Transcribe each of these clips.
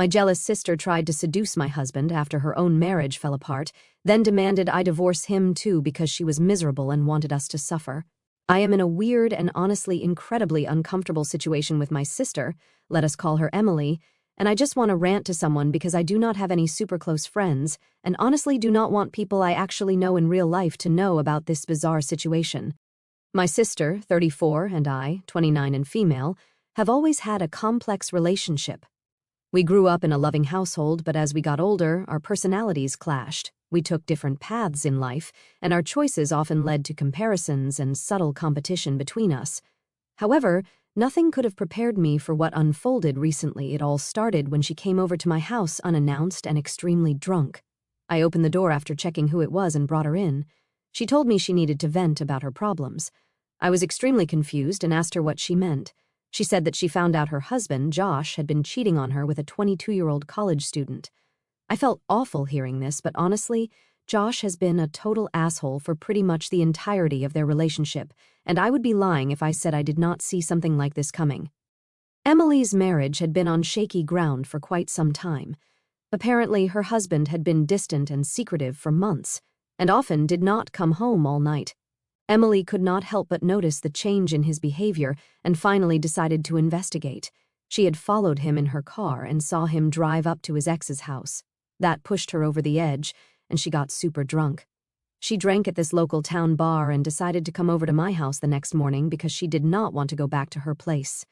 My jealous sister tried to seduce my husband after her own marriage fell apart, then demanded I divorce him too because she was miserable and wanted us to suffer. I am in a weird and honestly incredibly uncomfortable situation with my sister, let us call her Emily, and I just want to rant to someone because I do not have any super close friends and honestly do not want people I actually know in real life to know about this bizarre situation. My sister, 34, and I, 29 and female, have always had a complex relationship. We grew up in a loving household, but as we got older, our personalities clashed. We took different paths in life, and our choices often led to comparisons and subtle competition between us. However, nothing could have prepared me for what unfolded recently. It all started when she came over to my house unannounced and extremely drunk. I opened the door after checking who it was and brought her in. She told me she needed to vent about her problems. I was extremely confused and asked her what she meant. She said that she found out her husband, Josh, had been cheating on her with a 22-year-old college student. I felt awful hearing this, but honestly, Josh has been a total asshole for pretty much the entirety of their relationship, and I would be lying if I said I did not see something like this coming. Emily's marriage had been on shaky ground for quite some time. Apparently, her husband had been distant and secretive for months, and often did not come home all night. Emily could not help but notice the change in his behavior and finally decided to investigate. She had followed him in her car and saw him drive up to his ex's house. That pushed her over the edge, and she got super drunk. She drank at this local town bar and decided to come over to my house the next morning because she did not want to go back to her place.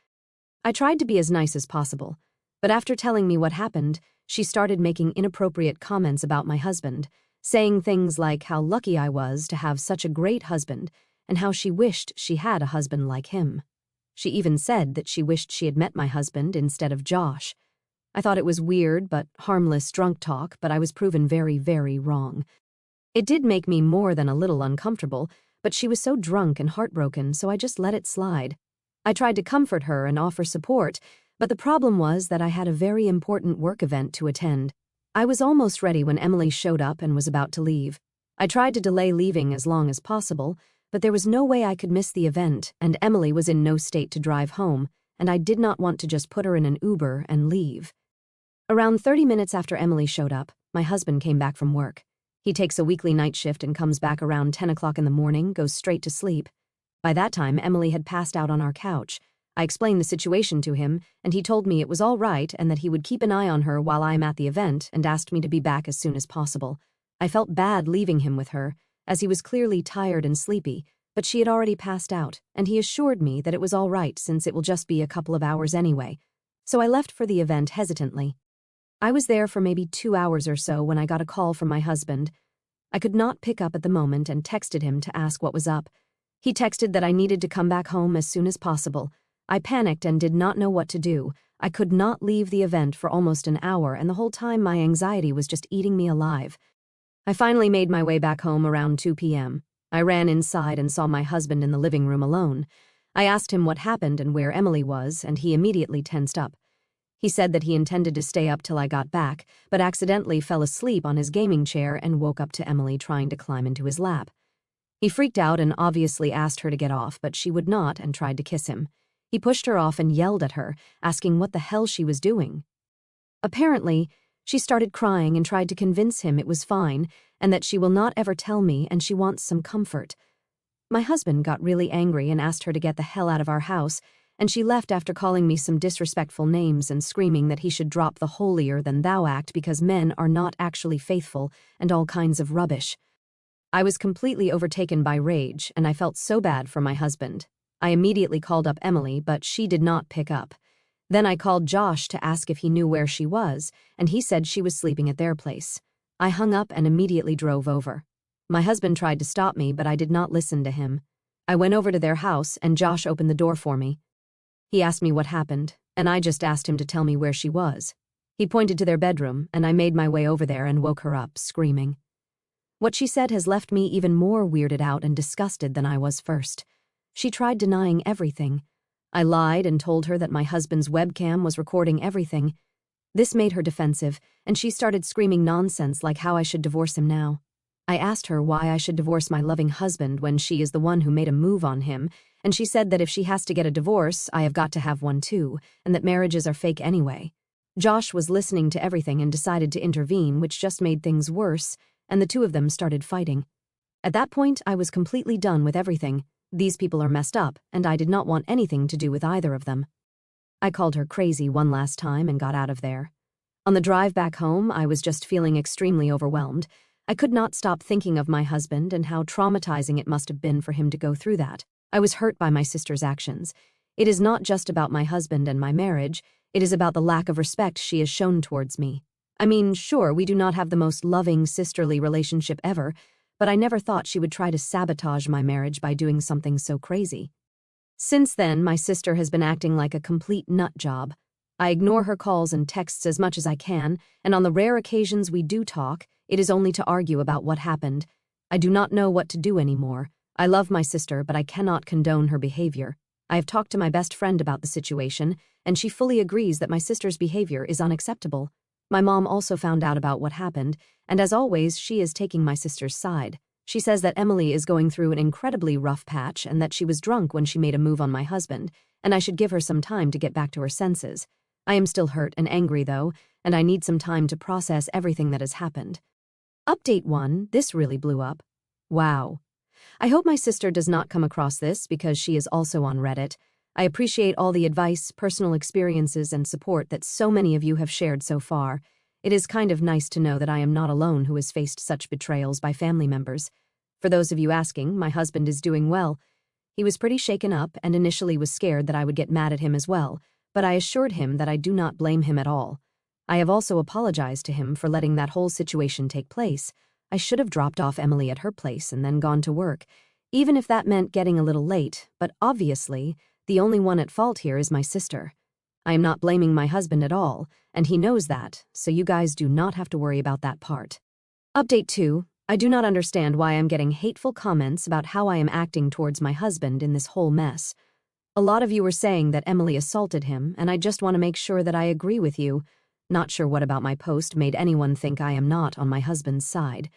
I tried to be as nice as possible, but after telling me what happened, she started making inappropriate comments about my husband, saying things like how lucky I was to have such a great husband and how she wished she had a husband like him. She even said that she wished she had met my husband instead of Josh. I thought it was weird but harmless drunk talk, but I was proven very, very wrong. It did make me more than a little uncomfortable, but she was so drunk and heartbroken, so I just let it slide. I tried to comfort her and offer support, but the problem was that I had a very important work event to attend. I was almost ready when Emily showed up and was about to leave. I tried to delay leaving as long as possible, but there was no way I could miss the event, and Emily was in no state to drive home, and I did not want to just put her in an Uber and leave. Around 30 minutes after Emily showed up, my husband came back from work. He takes a weekly night shift and comes back around 10 o'clock in the morning, goes straight to sleep. By that time, Emily had passed out on our couch. I explained the situation to him, and he told me it was all right and that he would keep an eye on her while I'm at the event and asked me to be back as soon as possible. I felt bad leaving him with her, as he was clearly tired and sleepy, but she had already passed out, and he assured me that it was all right since it will just be a couple of hours anyway. So I left for the event hesitantly. I was there for maybe 2 hours or so when I got a call from my husband. I could not pick up at the moment and texted him to ask what was up. He texted that I needed to come back home as soon as possible. I panicked and did not know what to do. I could not leave the event for almost an hour, and the whole time my anxiety was just eating me alive. I finally made my way back home around 2 p.m. I ran inside and saw my husband in the living room alone. I asked him what happened and where Emily was, and he immediately tensed up. He said that he intended to stay up till I got back, but accidentally fell asleep on his gaming chair and woke up to Emily trying to climb into his lap. He freaked out and obviously asked her to get off, but she would not and tried to kiss him. He pushed her off and yelled at her, asking what the hell she was doing. Apparently, she started crying and tried to convince him it was fine and that she will not ever tell me and she wants some comfort. My husband got really angry and asked her to get the hell out of our house, and she left after calling me some disrespectful names and screaming that he should drop the holier-than-thou act because men are not actually faithful and all kinds of rubbish. I was completely overtaken by rage, and I felt so bad for my husband. I immediately called up Emily, but she did not pick up. Then I called Josh to ask if he knew where she was, and he said she was sleeping at their place. I hung up and immediately drove over. My husband tried to stop me, but I did not listen to him. I went over to their house, and Josh opened the door for me. He asked me what happened, and I just asked him to tell me where she was. He pointed to their bedroom, and I made my way over there and woke her up, screaming. What she said has left me even more weirded out and disgusted than I was first. She tried denying everything. I lied and told her that my husband's webcam was recording everything. This made her defensive, and she started screaming nonsense like how I should divorce him now. I asked her why I should divorce my loving husband when she is the one who made a move on him, and she said that if she has to get a divorce, I have got to have one too, and that marriages are fake anyway. Josh was listening to everything and decided to intervene, which just made things worse, and the two of them started fighting. At that point, I was completely done with everything. These people are messed up, and I did not want anything to do with either of them. I called her crazy one last time and got out of there. On the drive back home, I was just feeling extremely overwhelmed. I could not stop thinking of my husband and how traumatizing it must have been for him to go through that. I was hurt by my sister's actions. It is not just about my husband and my marriage, it is about the lack of respect she has shown towards me. I mean, sure, we do not have the most loving, sisterly relationship ever, but I never thought she would try to sabotage my marriage by doing something so crazy. Since then, my sister has been acting like a complete nut job. I ignore her calls and texts as much as I can, and on the rare occasions we do talk, it is only to argue about what happened. I do not know what to do anymore. I love my sister, but I cannot condone her behavior. I have talked to my best friend about the situation, and she fully agrees that my sister's behavior is unacceptable. My mom also found out about what happened, and as always, she is taking my sister's side. She says that Emily is going through an incredibly rough patch and that she was drunk when she made a move on my husband, and I should give her some time to get back to her senses. I am still hurt and angry, though, and I need some time to process everything that has happened. Update 1, this really blew up. Wow. I hope my sister does not come across this because she is also on Reddit. I appreciate all the advice, personal experiences, and support that so many of you have shared so far. It is kind of nice to know that I am not alone who has faced such betrayals by family members. For those of you asking, my husband is doing well. He was pretty shaken up and initially was scared that I would get mad at him as well, but I assured him that I do not blame him at all. I have also apologized to him for letting that whole situation take place. I should have dropped off Emily at her place and then gone to work, even if that meant getting a little late, but obviously, the only one at fault here is my sister. I am not blaming my husband at all, and he knows that, so you guys do not have to worry about that part. Update 2. I do not understand why I'm getting hateful comments about how I am acting towards my husband in this whole mess. A lot of you were saying that Emily assaulted him, and I just want to make sure that I agree with you. Not sure what about my post made anyone think I am not on my husband's side.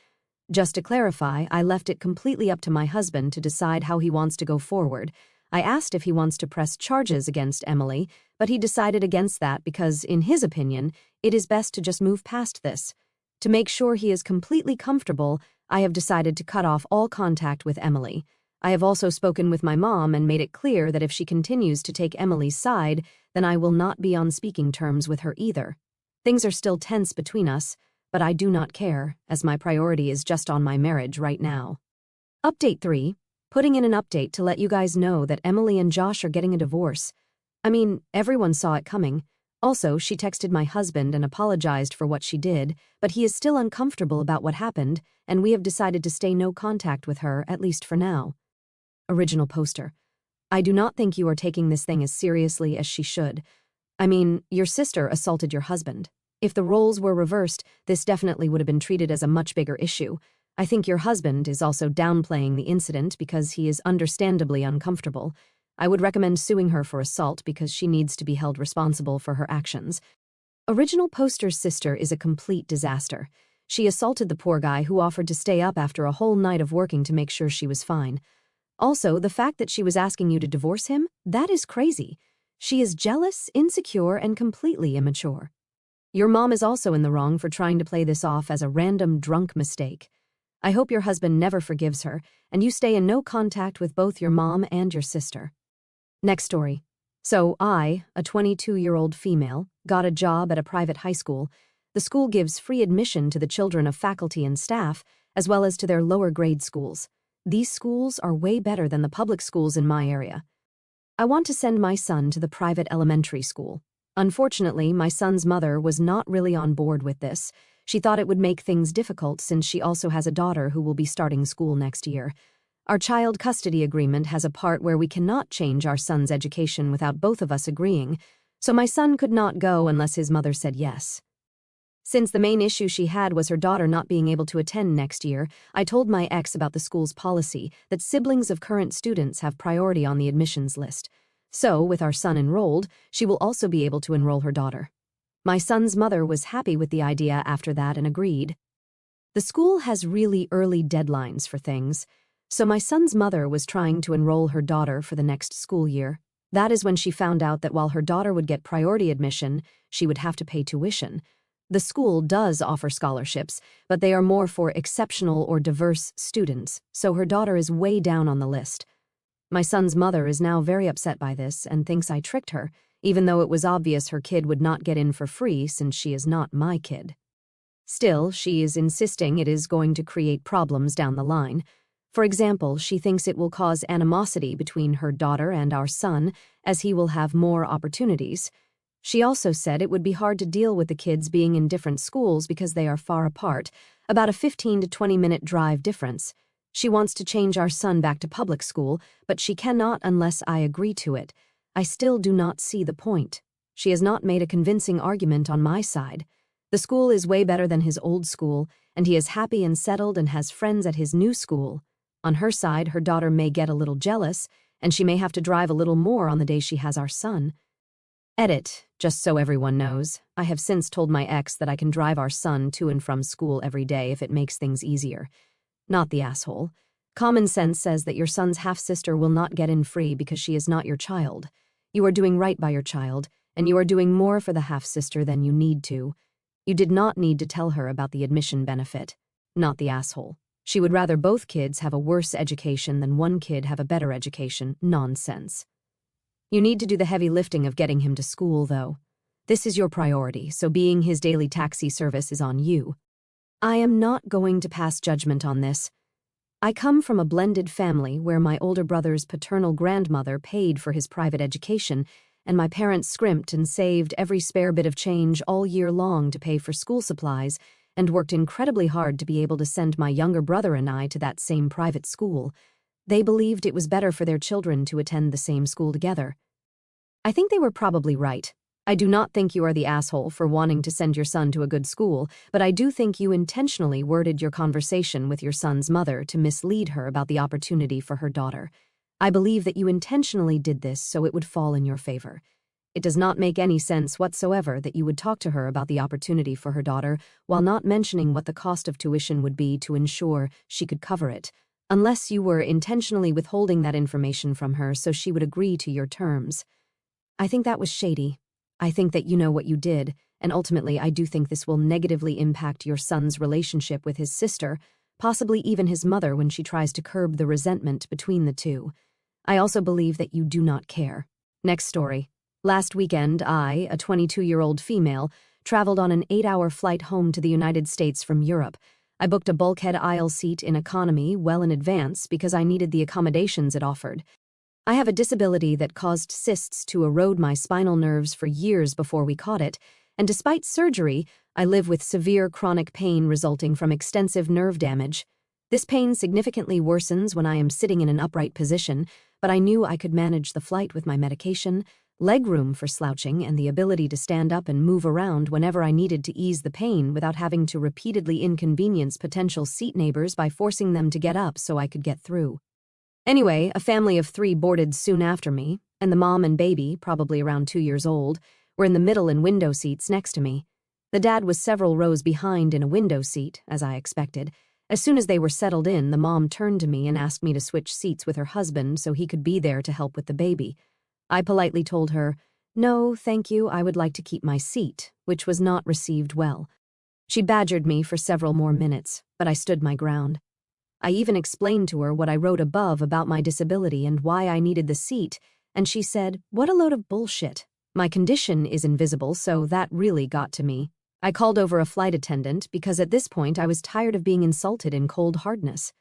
Just to clarify, I left it completely up to my husband to decide how he wants to go forward. I asked if he wants to press charges against Emily, but he decided against that because, in his opinion, it is best to just move past this. To make sure he is completely comfortable, I have decided to cut off all contact with Emily. I have also spoken with my mom and made it clear that if she continues to take Emily's side, then I will not be on speaking terms with her either. Things are still tense between us, but I do not care, as my priority is just on my marriage right now. Update 3. Putting in an update to let you guys know that Emily and Josh are getting a divorce. I mean, everyone saw it coming. Also, she texted my husband and apologized for what she did, but he is still uncomfortable about what happened, and we have decided to stay no contact with her, at least for now. Original poster. I do not think you are taking this thing as seriously as she should. I mean, your sister assaulted your husband. If the roles were reversed, this definitely would have been treated as a much bigger issue. I think your husband is also downplaying the incident because he is understandably uncomfortable. I would recommend suing her for assault because she needs to be held responsible for her actions. Original poster's sister is a complete disaster. She assaulted the poor guy who offered to stay up after a whole night of working to make sure she was fine. Also, the fact that she was asking you to divorce him, that is crazy. She is jealous, insecure, and completely immature. Your mom is also in the wrong for trying to play this off as a random drunk mistake. I hope your husband never forgives her, and you stay in no contact with both your mom and your sister. Next story. So I, a 22-year-old female, got a job at a private high school. The school gives free admission to the children of faculty and staff, as well as to their lower grade schools. These schools are way better than the public schools in my area. I want to send my son to the private elementary school. Unfortunately, my son's mother was not really on board with this. She thought it would make things difficult since she also has a daughter who will be starting school next year. Our child custody agreement has a part where we cannot change our son's education without both of us agreeing, so my son could not go unless his mother said yes. Since the main issue she had was her daughter not being able to attend next year, I told my ex about the school's policy that siblings of current students have priority on the admissions list. So, with our son enrolled, she will also be able to enroll her daughter. My son's mother was happy with the idea after that and agreed. The school has really early deadlines for things, so my son's mother was trying to enroll her daughter for the next school year. That is when she found out that while her daughter would get priority admission, she would have to pay tuition. The school does offer scholarships, but they are more for exceptional or diverse students, so her daughter is way down on the list. My son's mother is now very upset by this and thinks I tricked her, even though it was obvious her kid would not get in for free since she is not my kid. Still, she is insisting it is going to create problems down the line. For example, she thinks it will cause animosity between her daughter and our son, as he will have more opportunities. She also said it would be hard to deal with the kids being in different schools because they are far apart, about a 15 to 20-minute drive difference. She wants to change our son back to public school, but she cannot unless I agree to it. I still do not see the point. She has not made a convincing argument on my side. The school is way better than his old school, and he is happy and settled and has friends at his new school. On her side, her daughter may get a little jealous, and she may have to drive a little more on the day she has our son. Edit, just so everyone knows, I have since told my ex that I can drive our son to and from school every day if it makes things easier. Not the asshole. Common sense says that your son's half-sister will not get in free because she is not your child. You are doing right by your child, and you are doing more for the half-sister than you need to. You did not need to tell her about the admission benefit. Not the asshole. She would rather both kids have a worse education than one kid have a better education. Nonsense. You need to do the heavy lifting of getting him to school, though. This is your priority, so being his daily taxi service is on you. I am not going to pass judgment on this. I come from a blended family where my older brother's paternal grandmother paid for his private education, and my parents scrimped and saved every spare bit of change all year long to pay for school supplies and worked incredibly hard to be able to send my younger brother and I to that same private school. They believed it was better for their children to attend the same school together. I think they were probably right. I do not think you are the asshole for wanting to send your son to a good school, but I do think you intentionally worded your conversation with your son's mother to mislead her about the opportunity for her daughter. I believe that you intentionally did this so it would fall in your favor. It does not make any sense whatsoever that you would talk to her about the opportunity for her daughter while not mentioning what the cost of tuition would be to ensure she could cover it, unless you were intentionally withholding that information from her so she would agree to your terms. I think that was shady. I think that you know what you did, and ultimately I do think this will negatively impact your son's relationship with his sister, possibly even his mother when she tries to curb the resentment between the two. I also believe that you do not care. Next story. Last weekend, I, a 22-year-old female, traveled on an 8-hour flight home to the United States from Europe. I booked a bulkhead aisle seat in economy well in advance because I needed the accommodations it offered. I have a disability that caused cysts to erode my spinal nerves for years before we caught it, and despite surgery, I live with severe chronic pain resulting from extensive nerve damage. This pain significantly worsens when I am sitting in an upright position, but I knew I could manage the flight with my medication, leg room for slouching, and the ability to stand up and move around whenever I needed to ease the pain without having to repeatedly inconvenience potential seat neighbors by forcing them to get up so I could get through. Anyway, a family of 3 boarded soon after me, and the mom and baby, probably around 2 years old, were in the middle and window seats next to me. The dad was several rows behind in a window seat, as I expected. As soon as they were settled in, the mom turned to me and asked me to switch seats with her husband so he could be there to help with the baby. I politely told her, "No, thank you, I would like to keep my seat," which was not received well. She badgered me for several more minutes, but I stood my ground. I even explained to her what I wrote above about my disability and why I needed the seat, and she said, "What a load of bullshit. My condition is invisible, so that really got to me." I called over a flight attendant because at this point I was tired of being insulted in cold hardness.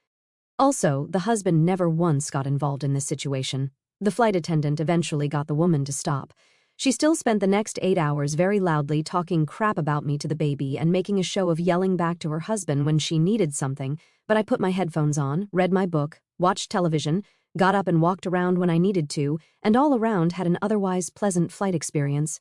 Also, the husband never once got involved in this situation. The flight attendant eventually got the woman to stop. She still spent the next 8 hours very loudly talking crap about me to the baby and making a show of yelling back to her husband when she needed something, but I put my headphones on, read my book, watched television, got up and walked around when I needed to, and all around had an otherwise pleasant flight experience.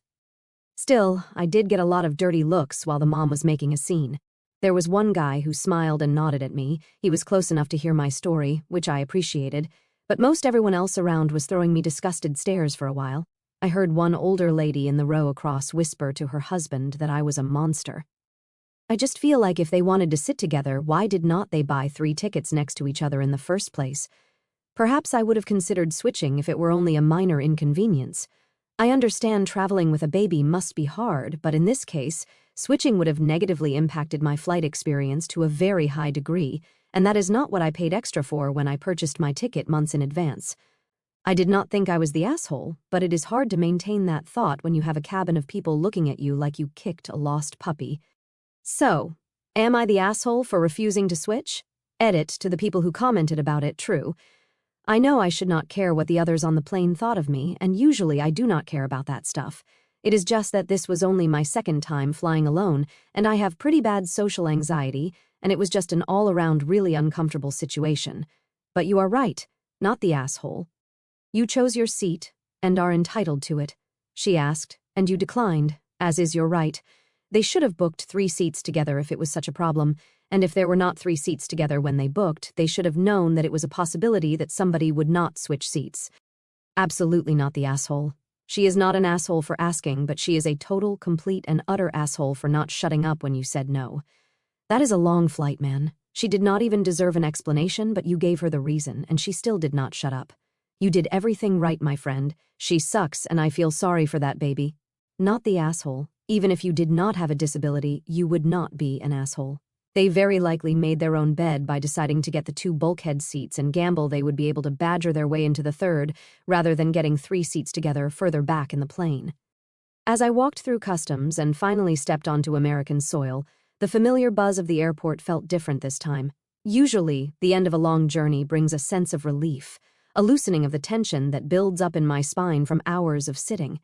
Still, I did get a lot of dirty looks while the mom was making a scene. There was one guy who smiled and nodded at me. He was close enough to hear my story, which I appreciated, but most everyone else around was throwing me disgusted stares for a while. I heard one older lady in the row across whisper to her husband that I was a monster. I just feel like if they wanted to sit together, why did not they buy 3 tickets next to each other in the first place? Perhaps I would have considered switching if it were only a minor inconvenience. I understand traveling with a baby must be hard, but in this case, switching would have negatively impacted my flight experience to a very high degree, and that is not what I paid extra for when I purchased my ticket months in advance. I did not think I was the asshole, but it is hard to maintain that thought when you have a cabin of people looking at you like you kicked a lost puppy. So, am I the asshole for refusing to switch? Edit to the people who commented about it, true. I know I should not care what the others on the plane thought of me, and usually I do not care about that stuff. It is just that this was only my second time flying alone, and I have pretty bad social anxiety, and it was just an all-around really uncomfortable situation. But you are right, not the asshole. You chose your seat, and are entitled to it, she asked, and you declined, as is your right. They should have booked 3 seats together if it was such a problem, and if there were not 3 seats together when they booked, they should have known that it was a possibility that somebody would not switch seats. Absolutely not the asshole. She is not an asshole for asking, but she is a total, complete, and utter asshole for not shutting up when you said no. That is a long flight, man. She did not even deserve an explanation, but you gave her the reason, and she still did not shut up. You did everything right, my friend. She sucks, and I feel sorry for that baby. Not the asshole. Even if you did not have a disability, you would not be an asshole. They very likely made their own bed by deciding to get the 2 bulkhead seats and gamble they would be able to badger their way into the third, rather than getting 3 seats together further back in the plane. As I walked through customs and finally stepped onto American soil, the familiar buzz of the airport felt different this time. Usually, the end of a long journey brings a sense of relief, a loosening of the tension that builds up in my spine from hours of sitting.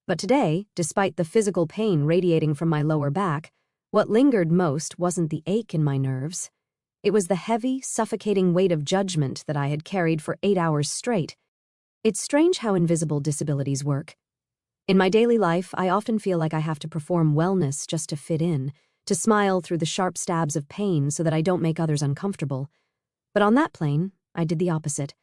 But today, despite the physical pain radiating from my lower back, what lingered most wasn't the ache in my nerves. It was the heavy, suffocating weight of judgment that I had carried for 8 hours straight. It's strange how invisible disabilities work. In my daily life, I often feel like I have to perform wellness just to fit in, to smile through the sharp stabs of pain so that I don't make others uncomfortable. But on that plane, I did the opposite.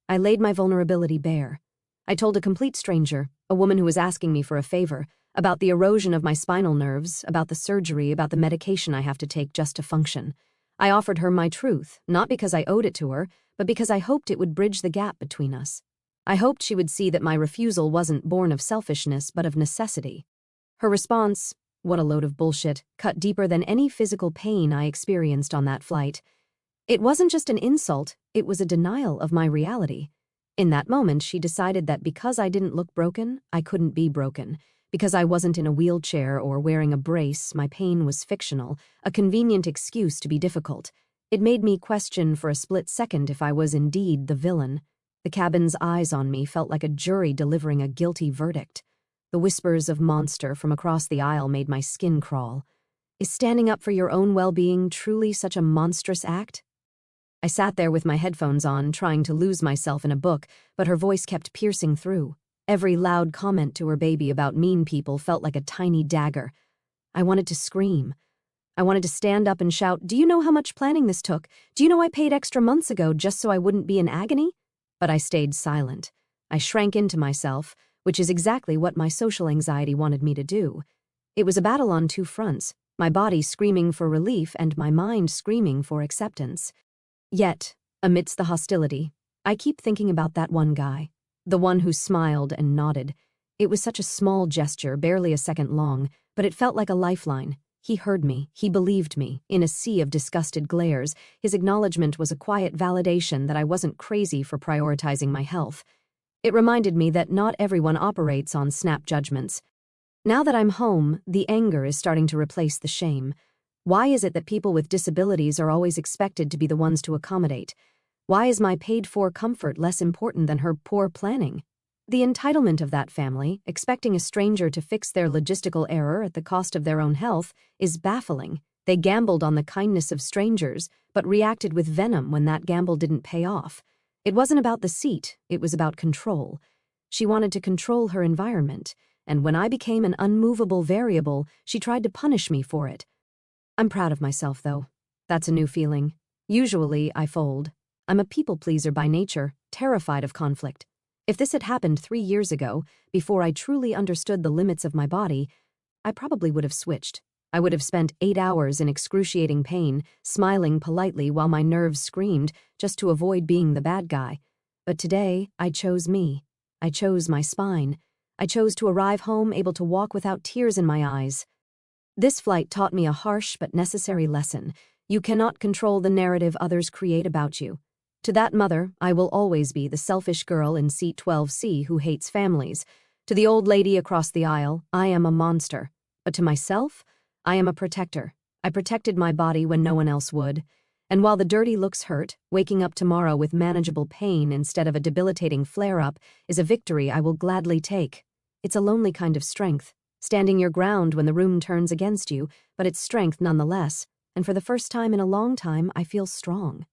I laid my vulnerability bare. I told a complete stranger, a woman who was asking me for a favor, about the erosion of my spinal nerves, about the surgery, about the medication I have to take just to function. I offered her my truth, not because I owed it to her, but because I hoped it would bridge the gap between us. I hoped she would see that my refusal wasn't born of selfishness, but of necessity. Her response, what a load of bullshit, cut deeper than any physical pain I experienced on that flight. It wasn't just an insult, it was a denial of my reality. In that moment, she decided that because I didn't look broken, I couldn't be broken. Because I wasn't in a wheelchair or wearing a brace, my pain was fictional, a convenient excuse to be difficult. It made me question for a split second if I was indeed the villain. The cabin's eyes on me felt like a jury delivering a guilty verdict. The whispers of monster from across the aisle made my skin crawl. Is standing up for your own well-being truly such a monstrous act? I sat there with my headphones on, trying to lose myself in a book, but her voice kept piercing through. Every loud comment to her baby about mean people felt like a tiny dagger. I wanted to scream. I wanted to stand up and shout, "Do you know how much planning this took? Do you know I paid extra months ago just so I wouldn't be in agony?" But I stayed silent. I shrank into myself, which is exactly what my social anxiety wanted me to do. It was a battle on 2 fronts, my body screaming for relief and my mind screaming for acceptance. Yet, amidst the hostility, I keep thinking about that one guy. The one who smiled and nodded. It was such a small gesture, barely a second long, but it felt like a lifeline. He heard me, he believed me. In a sea of disgusted glares, his acknowledgement was a quiet validation that I wasn't crazy for prioritizing my health. It reminded me that not everyone operates on snap judgments. Now that I'm home, the anger is starting to replace the shame. Why is it that people with disabilities are always expected to be the ones to accommodate? Why is my paid-for comfort less important than her poor planning? The entitlement of that family, expecting a stranger to fix their logistical error at the cost of their own health, is baffling. They gambled on the kindness of strangers, but reacted with venom when that gamble didn't pay off. It wasn't about the seat, it was about control. She wanted to control her environment, and when I became an unmovable variable, she tried to punish me for it. I'm proud of myself, though. That's a new feeling. Usually, I fold. I'm a people-pleaser by nature, terrified of conflict. If this had happened 3 years ago, before I truly understood the limits of my body, I probably would have switched. I would have spent 8 hours in excruciating pain, smiling politely while my nerves screamed, just to avoid being the bad guy. But today, I chose me. I chose my spine. I chose to arrive home able to walk without tears in my eyes. This flight taught me a harsh but necessary lesson. You cannot control the narrative others create about you. To that mother, I will always be the selfish girl in seat 12C who hates families. To the old lady across the aisle, I am a monster. But to myself, I am a protector. I protected my body when no one else would. And while the dirty looks hurt, waking up tomorrow with manageable pain instead of a debilitating flare-up is a victory I will gladly take. It's a lonely kind of strength, standing your ground when the room turns against you, but it's strength nonetheless, and for the first time in a long time, I feel strong.